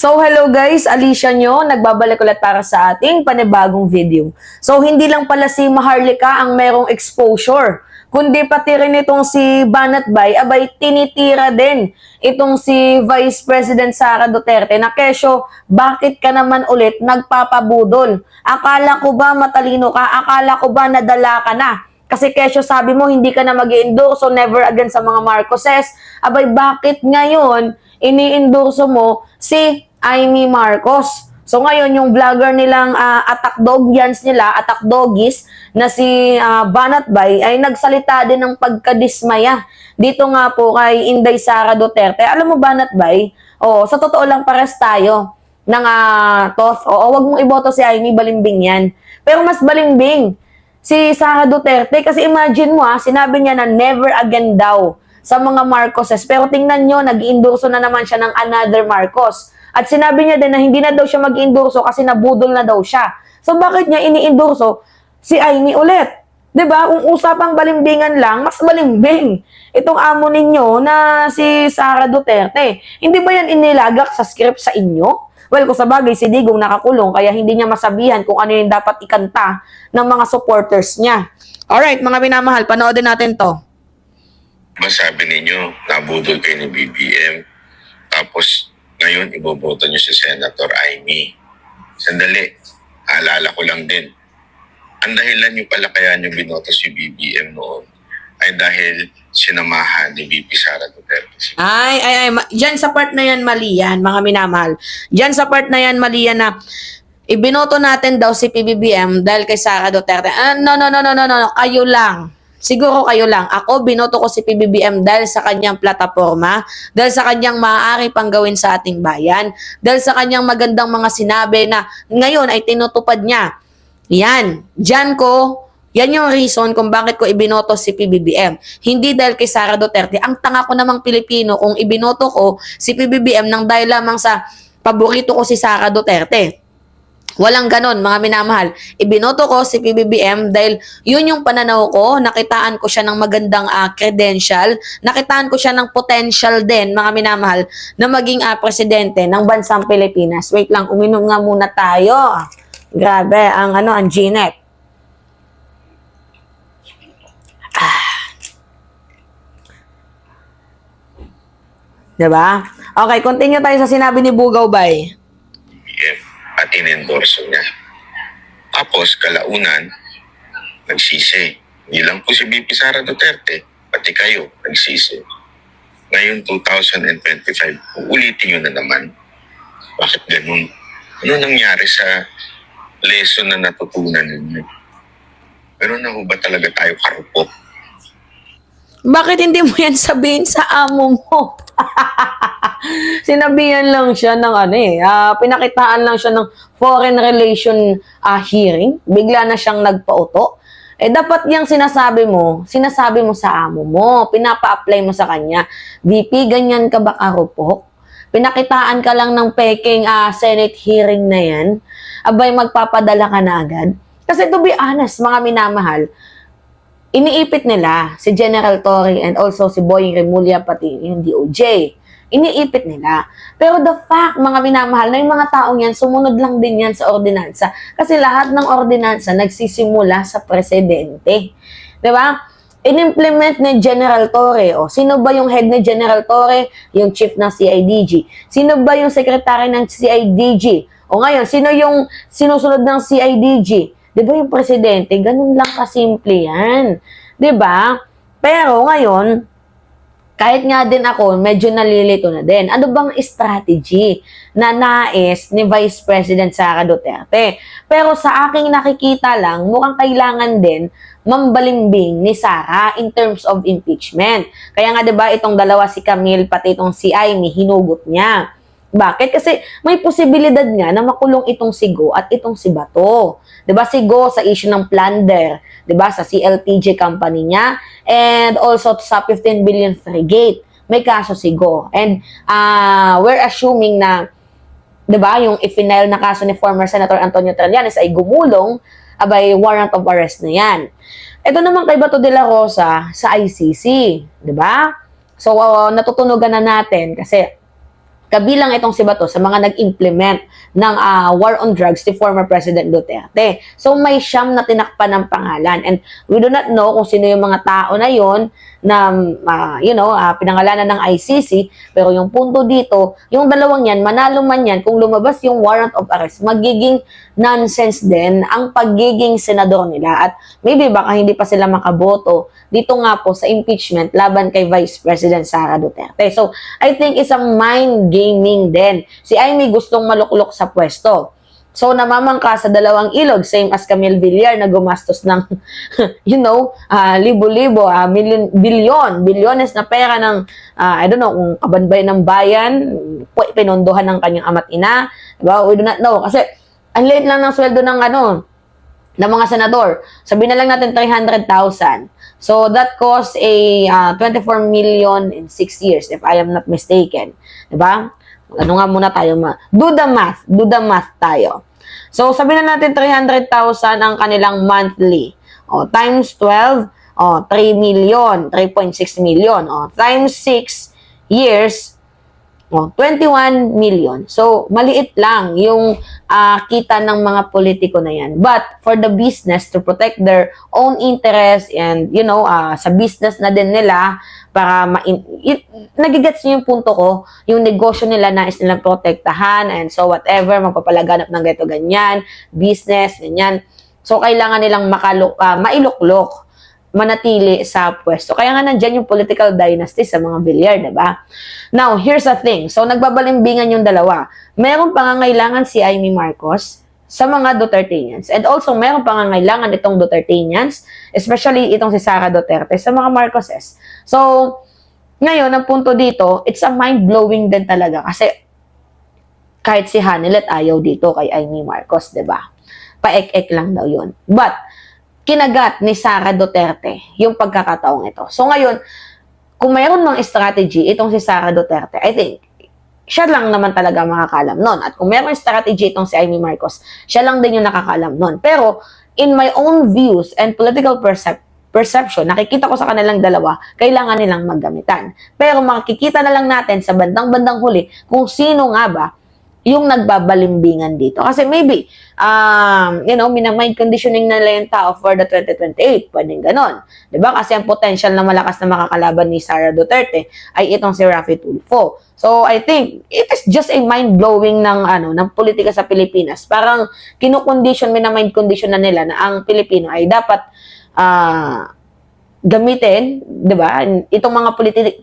So hello guys, Alicia nyo, nagbabalik ulit para sa ating panibagong video. So hindi lang pala si Maharlika ang merong exposure, kundi pati rin itong si Banat Bay, abay tinitira din itong si Vice President Sara Duterte na kesyo, bakit ka naman ulit nagpapabudol? Akala ko ba matalino ka? Akala ko ba nadala ka na? Kasi kesyo sabi mo hindi ka na mag-i-endorse, so never again sa mga Marcoses. Abay bakit ngayon ini-endorso mo si Amy Marcos? So ngayon yung vlogger nilang attack dogians nila, attack doggies na si Banat Bay ay nagsalita din ng pagkadismaya dito nga po kay Inday Sara Duterte. Alam mo Banat Bay, sa totoo lang pares tayo ng TOF. Wag mong iboto si Amy, balimbing yan. Pero mas balimbing si Sara Duterte kasi imagine mo sinabi niya na never again daw sa mga Marcoses. Pero tingnan nyo, nag-endorso na naman siya ng another Marcos. At sinabi niya din na hindi na daw siya mag-endorso kasi nabudol na daw siya. So bakit niya ini-endorso si Amy ulit? 'Di ba? Kung usapang balimbingan lang, mas balimbing itong amo ninyo na si Sara Duterte. Hindi ba yan inilagak sa script sa inyo? Well, kung sa bagay, si Digong nakakulong kaya hindi niya masabihan kung ano yung dapat ikanta ng mga supporters niya. Alright, mga minamahal, panoodin natin to. Masabi ninyo, nabudol kayo ni BBM. Tapos, ngayon, iboboto nyo si Senator Amy. Sandali, aalala ko lang din. Ang dahilan nyo pala kaya nyo binoto si BBM noon ay dahil sinamahan ni VP Sara Duterte. Diyan sa part na yan, mali yan, mga minamahal. Diyan sa part na yan, mali yan na ibinoto natin daw si PBBM dahil kay Sara Duterte. No, kayo lang. Siguro kayo lang. Ako, binoto ko si PBBM dahil sa kanyang plataforma, dahil sa kanyang maaari pang gawin sa ating bayan, dahil sa kanyang magandang mga sinabi na ngayon ay tinutupad niya. Yan. Yan yung reason kung bakit ko ibinoto si PBBM. Hindi dahil kay Sara Duterte. Ang tanga ko namang Pilipino kung ibinoto ko si PBBM nang dahil lamang sa paborito ko si Sara Duterte. Walang ganon, mga minamahal. Ibinoto ko si PBBM dahil yun yung pananaw ko, nakitaan ko siya ng magandang credential, nakitaan ko siya ng potential din, mga minamahal, na maging presidente ng bansang Pilipinas. Wait lang, uminom nga muna tayo. Grabe, ang Gnet. Diba? Okay, continue tayo sa sinabi ni Bugaw Bay. At inendorso niya. Tapos, kalaunan, nagsisi. Hindi lang po si VP Sara Duterte, pati kayo, nagsisi. Ngayon, 2025, uulitin nyo na naman. Bakit ganun? Ano nangyari sa lesson na natutunan ninyo? Pero na ba talaga tayo karupok? Bakit hindi mo yan sabihin sa amo mo? Sinabihan lang siya ng pinakitaan lang siya ng foreign relation hearing. Bigla na siyang nagpauto. Dapat yung sinasabi mo sa amo mo. Pinapa-apply mo sa kanya. VP, ganyan ka ba karupok? Pinakitaan ka lang ng peking Senate hearing na yan. Abay, magpapadala ka na agad. Kasi to be honest, mga minamahal, iniipit nila si General Torre and also si Boying Remulla pati yung DOJ. Iniipit nila. Pero the fact, mga minamahal, na yung mga taong yan, sumunod lang din yan sa ordinansa. Kasi lahat ng ordinansa nagsisimula sa presidente. Diba? In-implement ni General Torre. Sino ba yung head ni General Torre? Yung chief ng CIDG. Sino ba yung secretary ng CIDG? Ngayon, sino yung sinusunod ng CIDG? Diba yung presidente? Ganun lang kasimple yan. Diba? Pero ngayon, kahit nga din ako, medyo nalilito na din. Ano bang strategy na nais ni Vice President Sara Duterte? Pero sa aking nakikita lang, mukhang kailangan din mambalimbing ni Sara in terms of impeachment. Kaya nga diba itong dalawa, si Camille pati itong si Amy, hinugot niya. Bakit? Kasi may posibilidad nga na makulong itong si Go at itong si Bato. 'Di ba si Go sa issue ng plunder, 'di ba sa CLTG company niya and also sa 15 billion frigate. May kaso si Go. And we're assuming na 'di ba yung i-file na kaso ni former Senator Antonio Trillanes ay gumulong, abay warrant of arrest na 'yan. Ito naman kay Bato de la Rosa sa ICC, 'di ba? So natutunugan na natin kasi kabilang itong si Bato sa mga nag-implement ng war on drugs si former President Duterte. So may siyam na tinakpan ng pangalan, and we do not know kung sino yung mga tao na yon na pinangalanan ng ICC, pero yung punto dito, yung dalawang yan, manalo man yan, kung lumabas yung warrant of arrest, magiging nonsense din ang pagiging senador nila, at maybe baka hindi pa sila makaboto dito nga po sa impeachment laban kay Vice President Sara Duterte. So, I think it's a mind gaming din. Si Amy gustong maluklok sa pwesto. So, namamangka sa dalawang ilog, same as Camille Villar na gumastos ng, libo-libo, bilyones na pera ng, I don't know, kung kabanbay ng bayan, pinondohan ng kanyang ama't ina. Diba? We do not know. Kasi, ang liit lang ng sweldo ng ng mga senador. Sabihin na lang natin 300,000. So, that costs a 24 million in 6 years, if I am not mistaken. Diba? Ano nga muna tayo do the math tayo. So, sabihin na natin 300,000 ang kanilang monthly. Times 12, 3 million, 3.6 million. Times 6 years, 21 million. So, maliit lang yung kita ng mga politiko na yan. But, for the business to protect their own interest and, sa business na din nila, para nagigets niyo yung punto ko, yung negosyo nila nais nilang protektahan, and so whatever, magpapalaganap ng ganito ganyan, business, ganyan. So, kailangan nilang mailuklok, manatili sa pwesto. Kaya nga nandyan yung political dynasty sa mga Villar, diba? Now, here's the thing. So, nagbabalimbingan yung dalawa. Merong pangangailangan si Amy Marcos sa mga Duterteñans. And also, meron pangangailangan itong Duterteñans, especially itong si Sara Duterte, sa mga Marcoses. So, ngayon, ang punto dito, it's a mind-blowing din talaga. Kasi, kahit si Hanilet ayaw dito kay Amy Marcos, diba? Paek-ek lang daw yun. But, kinagat ni Sara Duterte yung pagkakataong ito. So, ngayon, kung mayroon mang strategy, itong si Sara Duterte, I think, siya lang naman talaga makakalam nun. At kung meron strategy itong si Amy Marcos, siya lang din yung nakakalam nun. Pero, in my own views and political perception, nakikita ko sa kanilang dalawa, kailangan nilang maggamitan. Pero makikita na lang natin sa bandang-bandang huli kung sino nga ba yung nagbabalimbingan dito. Kasi maybe, minamind conditioning na lang yung tao for the 2028. Pwedeng ganon. Diba? Kasi ang potential na malakas na makakalaban ni Sara Duterte ay itong si Raffy Tulfo. So, I think, it is just a mind-blowing ng politika sa Pilipinas. Parang kinukondisyon, minamind condition na nila na ang Pilipino ay dapat gamitin, di ba? Itong mga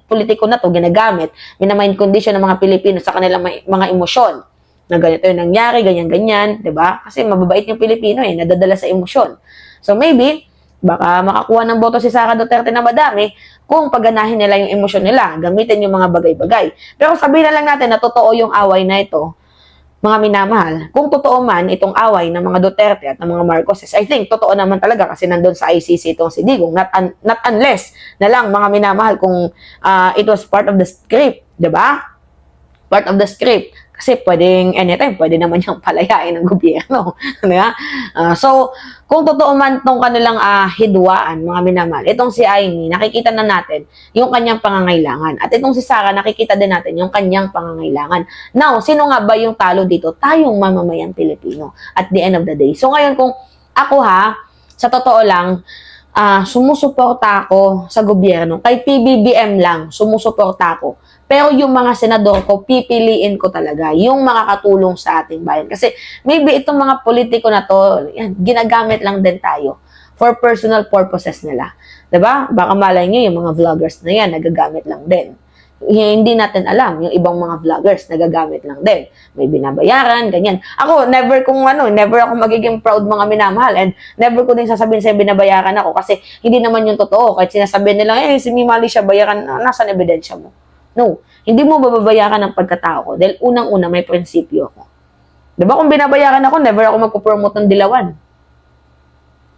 politiko na to ginagamit, minamind condition ng mga Pilipino sa kanilang mga emosyon. Na ganito yung nangyari, ganyan-ganyan, di ba? Kasi mababait yung Pilipino nadadala sa emosyon. So maybe, baka makakuha ng boto si Sara Duterte na madami kung pagganahin nila yung emosyon nila, gamitin yung mga bagay-bagay. Pero sabihin na lang natin na totoo yung away na ito, mga minamahal. Kung totoo man itong away ng mga Duterte at ng mga Marcoses, I think totoo naman talaga kasi nandun sa ICC itong si Digong. Not unless na lang mga minamahal kung it was part of the script, di ba? Part of the script. Kasi pwedeng anytime, pwede naman yung palayain ng gobyerno. Diba? So, kung totoo man itong kanilang hidwaan, mga minamahal, itong si Amy, nakikita na natin yung kanyang pangangailangan. At itong si Sara, nakikita din natin yung kanyang pangangailangan. Now, sino nga ba yung talo dito? Tayong mamamayang Pilipino at the end of the day. So, ngayon kung ako sa totoo lang, sumusuporta ako sa gobyerno. Kay PBBM lang, sumusuporta ako. Pero yung mga senador ko, pipiliin ko talaga yung makakatulong sa ating bayan. Kasi maybe itong mga politiko na to, ginagamit lang din tayo for personal purposes nila. Diba? Baka malay nyo yung mga vloggers na yan, nagagamit lang din. Hindi natin alam, yung ibang mga vloggers, nagagamit lang din. May binabayaran, ganyan. Ako, never ako magiging proud mga minamahal, and never ko din sasabihin sa'yo binabayaran ako kasi hindi naman yung totoo. Kahit sinasabihin nila, si Mimali siya bayaran, nasan ebidensya mo? No, hindi mo babayaran ng pagkatao ko dahil unang-una may prinsipyo ako. Diba kung binabayaran ako, never ako magpo-promote ng dilawan.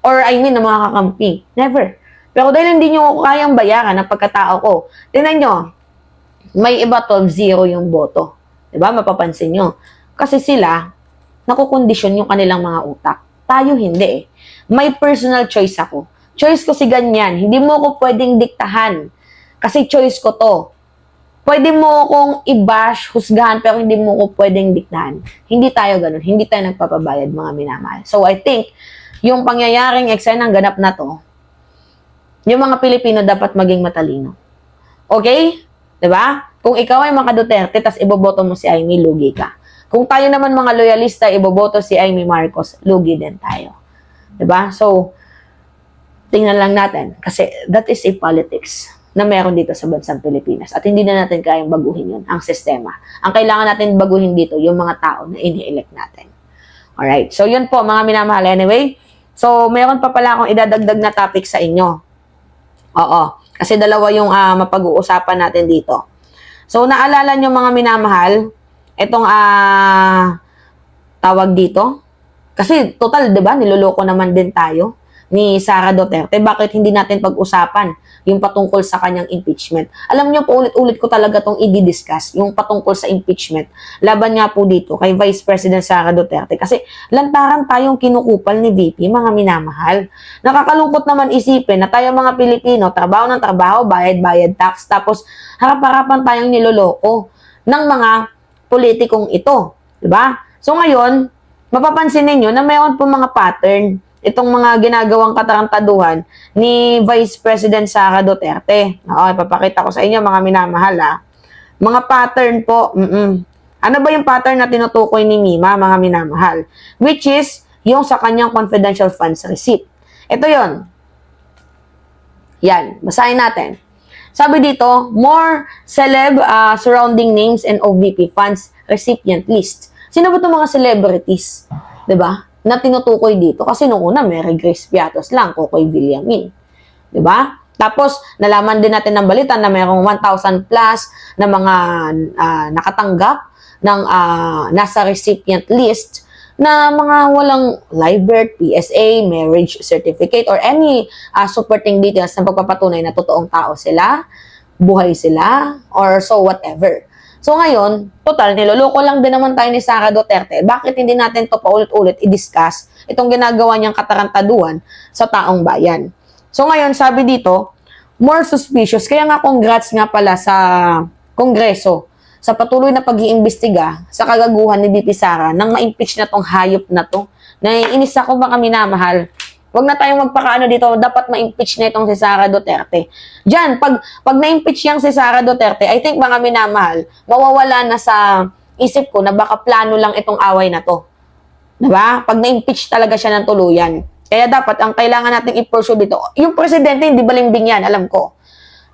Or ng mga kakampi. Never. Pero dahil hindi nyo ako kayang bayaran ng pagkatao ko, tingnan nyo, may iba 12-0 yung boto. Diba? Mapapansin nyo. Kasi sila, nakukondisyon yung kanilang mga utak. Tayo hindi May personal choice ako. Choice ko si ganyan. Hindi mo ako pwedeng diktahan. Kasi choice ko to. pwede mo kong i-bash, husgahan, pero hindi mo ko pwedeng diktahan. Hindi tayo ganun. Hindi tayo nagpapabayad, mga minamahal. So, I think, yung pangyayaring eksenang ganap na to, yung mga Pilipino dapat maging matalino. Okay? Diba? Kung ikaw ay mga Duterte, tas iboboto mo si Amy, lugi ka. Kung tayo naman mga loyalista, iboboto si Amy Marcos, lugi din tayo. Diba? So, tingnan lang natin. Kasi that is a politics na meron dito sa bansang Pilipinas. At hindi na natin kayang baguhin yun, ang sistema. Ang kailangan natin baguhin dito, yung mga tao na ini-elect natin. Alright. So, yun po, mga minamahal. Anyway, so, meron pa pala akong idadagdag na topic sa inyo. Oo. Kasi dalawa yung mapag-uusapan natin dito. So, naalala nyo, mga minamahal, itong tawag dito? Kasi, total, di ba, niloloko naman din tayo ni Sara Duterte. Bakit hindi natin pag-usapan yung patungkol sa kanyang impeachment? Alam niyo po, ulit-ulit ko talaga itong i-discuss, yung patungkol sa impeachment. Laban nga po dito kay Vice President Sara Duterte. Kasi lantaran tayong kinukupal ni VP, mga minamahal. Nakakalungkot naman isipin na tayo mga Pilipino, trabaho ng trabaho, bayad-bayad tax, tapos harap-harapan tayong niloloko ng mga politikong ito. Diba? So ngayon, mapapansin ninyo na mayroon po mga pattern itong mga ginagawang katarantaduhan ni Vice President Sara Duterte. Ipapakita ko sa inyo, mga minamahal, Mga pattern po. Ano ba yung pattern na tinutukoy ni Mima, mga minamahal? Which is, yung sa kanyang confidential funds receipt. Ito yon. Yan, basahin natin. Sabi dito, more celeb surrounding names and OVP funds recipient list. Sino ba itong mga celebrities? Diba? Na tinutukoy dito. Kasi nung una, Mary Grace Piatos lang, Kokoy Villamin. Diba? Tapos, nalaman din natin ng balita na mayroong 1,000 plus na mga nakatanggap ng nasa recipient list na mga walang live birth, PSA, marriage certificate, or any supporting details na pagpapatunay na totoong tao sila, buhay sila, or so whatever. So ngayon, total, niloloko lang din naman tayo ni Sara Duterte. Bakit hindi natin to paulit-ulit i-discuss itong ginagawa niyang katarantaduhan sa taong bayan? So ngayon, sabi dito, more suspicious. Kaya nga congrats nga pala sa Kongreso sa patuloy na pag-iimbestiga sa kagaguhan ni VP Sara nang ma-impeach na tong hayop na to. Naiinis ako, mga minamahal. Huwag na tayong magpakaano dito, dapat ma-impeach na itong si Sara Duterte. Diyan, pag na-impeach yang si Sara Duterte, I think, mga minamahal, mawawala na sa isip ko na baka plano lang itong away na to. Diba? Pag na-impeach talaga siya ng tuluyan. Kaya dapat, ang kailangan nating i-pursue dito, yung presidente, hindi balimbing yan, alam ko.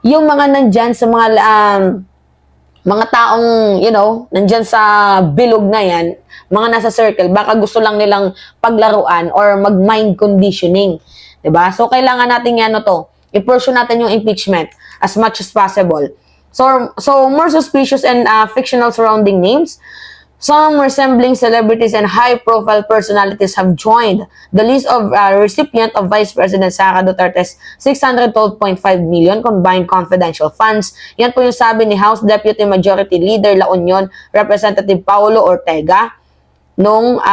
Yung mga nandyan sa mga taong, nandyan sa bilog na yan, mga nasa circle, baka gusto lang nilang paglaruan or mag-mind conditioning. Diba? So, kailangan natin yan, i-pursue natin yung impeachment as much as possible. So more suspicious and fictional surrounding names. Some resembling celebrities and high-profile personalities have joined the list of recipient of Vice President Sara Duterte's 612.5 million combined confidential funds. Yan po yung sabi ni House Deputy Majority Leader La Union Representative Paulo Ortega noong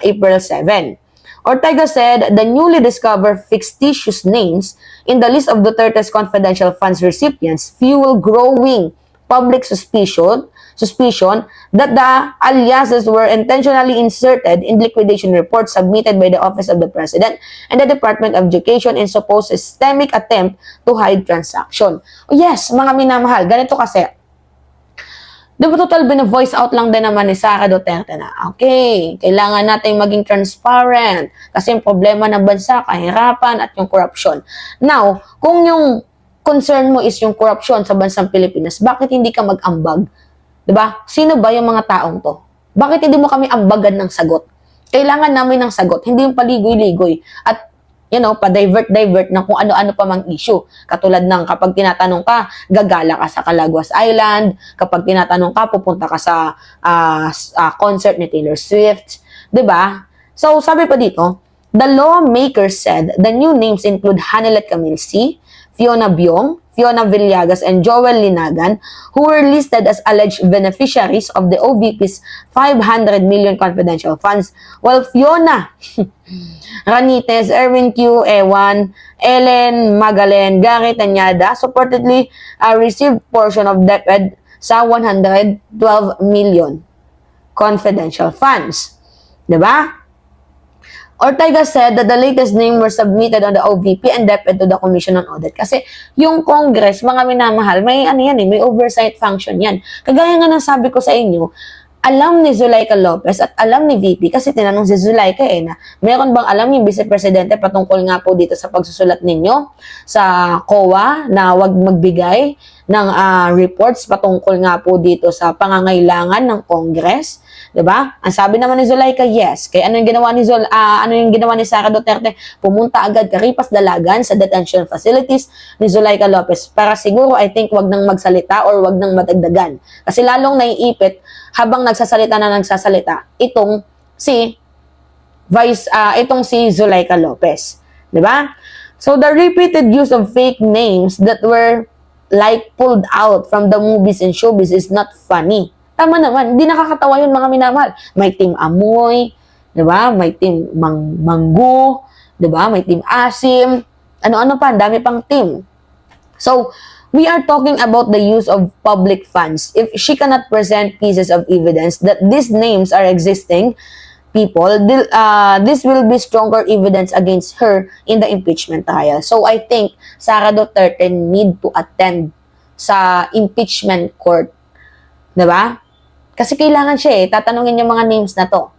April 7. Ortega said the newly discovered fictitious names in the list of Duterte's confidential funds recipients fuel growing public suspicion that the aliases were intentionally inserted in liquidation reports submitted by the Office of the President and the Department of Education in supposed systemic attempt to hide transaction. Yes, mga minamahal, ganito kasi. Di ba total bina-voice out lang din naman ni Sara Duterte na, okay, kailangan natin maging transparent kasi yung problema ng bansa, kahirapan at yung corruption. Now, kung yung concern mo is yung corruption sa bansang Pilipinas, bakit hindi ka mag-ambag? Diba? Sino ba yung mga taong to? Bakit hindi mo kami ambagan ng sagot? Kailangan namin ng sagot, hindi yung paligoy-ligoy at pa-divert ng kung ano-ano pa mang issue. Katulad ng kapag tinatanong ka, gagala ka sa Calaguas Island, kapag tinatanong ka, pupunta ka sa concert ni Taylor Swift. Diba? So, sabi pa dito, the lawmakers said the new names include Hanilet Camilsi, Fiona Biong, Fiona Villegas, and Joel Linagan, who were listed as alleged beneficiaries of the OVP's 500 million confidential funds, while Fiona Ranites, Erwin Q. Ewan, Ellen Magalen, Gary Tanyada supportedly received portion of DepEd sa 112 million confidential funds. Diba? Ortega said that the latest name were submitted on the OVP and DepEd to the Commission on Audit. Kasi yung Congress, mga minamahal, may ano yan may oversight function yan. Kagaya nga ng sabi ko sa inyo, alam ni Zuleika Lopez at alam ni VP, kasi tinanong si Zuleika na meron bang alam yung Vice Presidente patungkol nga po dito sa pagsusulat ninyo sa COA na wag magbigay ng reports patungkol nga po dito sa pangangailangan ng Congress, 'di ba? Ang sabi naman ni Zuleika, yes. Kaya ano yung ginawa ni Sara Duterte? Pumunta agad karipas dalagan sa detention facilities ni Zuleika Lopez para siguro I think wag nang magsalita or wag nang madagdagan. Kasi lalong naiipit habang nagsasalita itong si Zuleika Lopez, 'di ba? So the repeated use of fake names that were like pulled out from the movies and showbiz is not funny. Tama naman, hindi nakakatawa yun mga minamahal. May team Amoy, 'di ba? May team Manggu, 'di ba? May team Asim, ano-ano pa, dami pang team. So, we are talking about the use of public funds. If she cannot present pieces of evidence that these names are existing people, this will be stronger evidence against her in the impeachment trial. So I think Sara Duterte need to attend sa impeachment court. 'Di ba? Kasi kailangan siya tatanungin yung mga names na to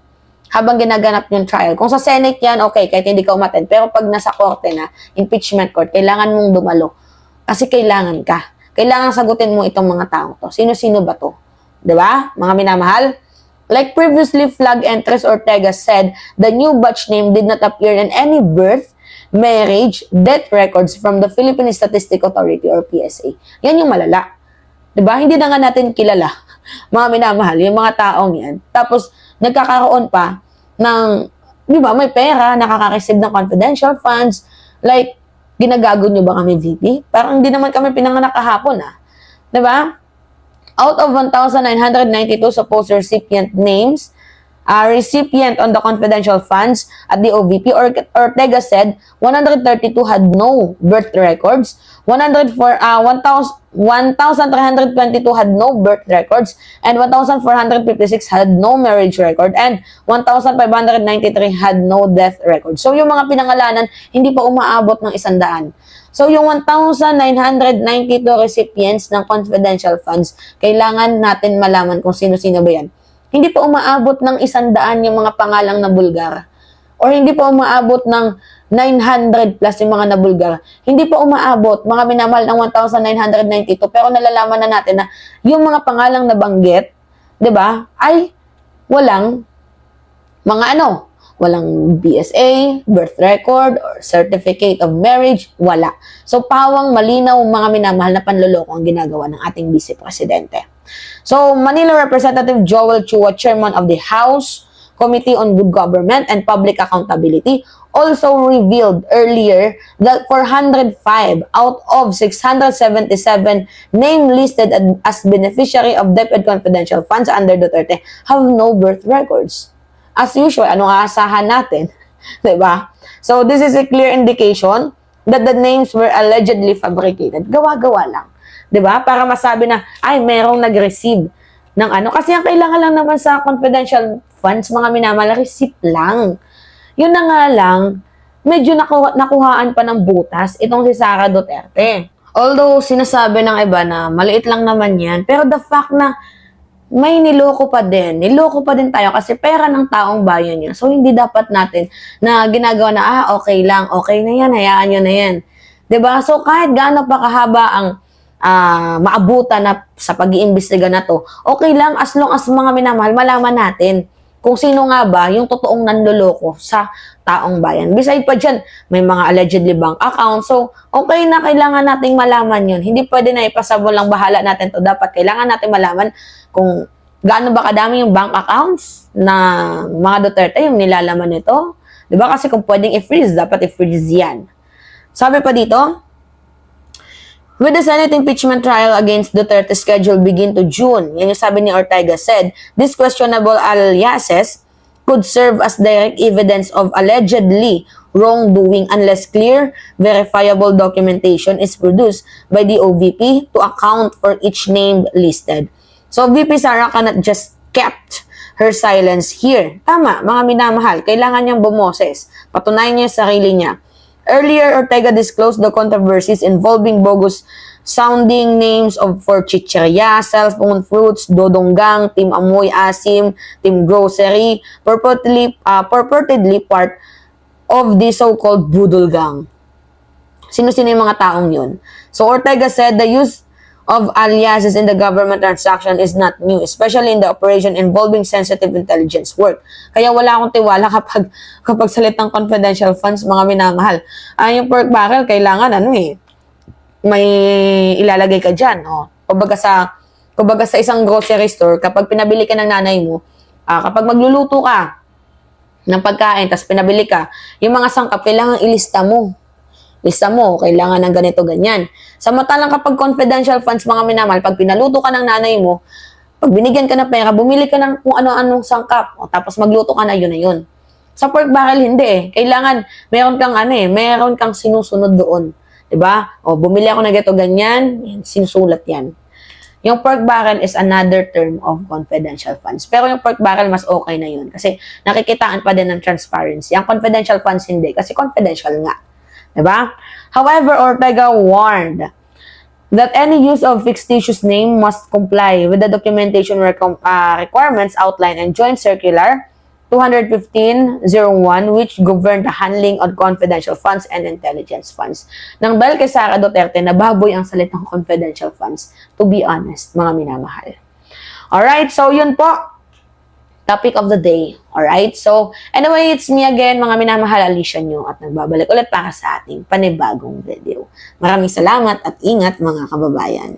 habang ginaganap yung trial. Kung sa Senate yan, okay, kahit hindi ka umattend. Pero pag nasa korte na, impeachment court, kailangan mong dumalo. Kasi kailangan ka. Kailangan sagutin mo itong mga taong to. Sino-sino ba to? 'Di ba? Mga minamahal? Like previously flag entries, Ortega said the new batch name did not appear in any birth, marriage, death records from the Philippine Statistics Authority or PSA. Yan yung malala. 'Di ba? Hindi na nga natin kilala, mga minamahal, yung mga taong yan. Tapos, nagkakaroon pa ng, 'di ba, may pera, nakaka-receive ng confidential funds, like, ginagago nyo ba kami, VP? Parang hindi naman kami pinanganak kahapon, 'di ba? Out of 1,992 supposed recipient names, recipient on the confidential funds at the OVP, Ortega said 132 had no birth records, 1,322 had no birth records, and 1,456 had no marriage record, and 1,593 had no death record. So, yung mga pinangalanan, hindi pa umaabot ng 100. So, yung 1,992 recipients ng confidential funds, kailangan natin malaman kung sino-sino ba yan. Hindi pa umaabot ng 100 yung mga pangalang na Bulgar. Or hindi pa umaabot ng 900 plus yung mga na Bulgar. Hindi pa umaabot, mga minamahal, ng 1,992. Pero nalalaman na natin na yung mga pangalang nabanggit, 'di ba, ay walang mga walang BSA, birth record, or certificate of marriage, wala. So, pawang malinaw mga minamahal na panloloko ang ginagawa ng ating Vice Presidente. So, Manila Representative Joel Chua, Chairman of the House Committee on Good Government and Public Accountability, also revealed earlier that 405 out of 677 named listed as beneficiary of DepEd confidential funds under Duterte have no birth records. As usual, anong aasahan natin? Diba? So, this is a clear indication that the names were allegedly fabricated. Gawa-gawa lang. Diba? Para masabi na, ay, merong nag-receive ng Kasi ang kailangan lang naman sa confidential funds, mga minamahal, receipt lang. Yun na nga lang, medyo nakuhaan pa ng butas itong si Sara Duterte. Although, sinasabi ng iba na maliit lang naman yan, pero the fact na may niloko pa din tayo kasi pera ng taong bayan yan. So, hindi dapat natin na ginagawa na, okay lang, okay na yan, hayaan nyo na yan. 'Di ba? So, kahit gaano pa kahaba ang maabutan na sa pag-iimbestiga na to, okay lang as long as mga minamahal, malaman natin kung sino nga ba yung totoong nanloloko sa taong bayan. Beside pa dyan, may mga allegedly bank accounts. So, okay na, kailangan nating malaman yun. Hindi pwede na ipasabol lang, bahala natin to. Dapat kailangan natin malaman kung gaano ba kadami yung bank accounts na mga Duterte, yung nilalaman nito. Diba? Kasi kung pwedeng i-freeze, dapat i-freeze yan. Sabi pa dito, with the Senate impeachment trial against Duterte scheduled begin to June, yan yung sabi ni Ortega said, these questionable aliases could serve as direct evidence of allegedly wrongdoing unless clear, verifiable documentation is produced by the OVP to account for each name listed. So, VP Sara cannot just kept her silence here. Tama, mga minamahal, kailangan niyang bumoses. Patunayan niya yung sarili niya. Earlier, Ortega disclosed the controversies involving bogus sounding names for chicheria, cellphone fruits, dodonggang, Team Amoy Asim, Team Grocery, purportedly part of the so-called Budol Gang. Sino-sino yung mga taong yun? So, Ortega said the use of aliases in the government transaction is not new, especially in the operation involving sensitive intelligence work. Kaya wala akong tiwala kapag salitang confidential funds, mga minamahal. Yung pork barrel, kailangan may ilalagay ka dyan. Kumbaga sa isang grocery store, kapag pinabili ka ng nanay mo, kapag magluluto ka ng pagkain, tapos pinabili ka, yung mga sangkap, kailangan ilista mo. Lista mo, kailangan ng ganito, ganyan. Samantalang kapag confidential funds, mga minamahal, pag pinaluto ka ng nanay mo, pag binigyan ka ng pera, bumili ka ng kung ano-anong sangkap, tapos magluto ka na, yun na yun. Sa pork barrel, hindi Kailangan, meron kang sinusunod doon. Diba? Bumili ako ng ganito, ganyan, sinusulat yan. Yung pork barrel is another term of confidential funds. Pero yung pork barrel, mas okay na yun. Kasi nakikitaan pa din ng transparency. Ang confidential funds, hindi. Kasi confidential nga. Diba? However, Ortega warned that any use of fictitious name must comply with the documentation requirements outlined in Joint Circular 215-01, which govern the handling of confidential funds and intelligence funds. Nang dahil kay Sara Duterte, nababoy ang salitang confidential funds. To be honest, mga minamahal. Alright, so yun po. Topic of the day. Alright? So, anyway, it's me again, mga minamahal, Alicia nyo, at nagbabalik ulit para sa ating panibagong video. Maraming salamat at ingat, mga kababayan.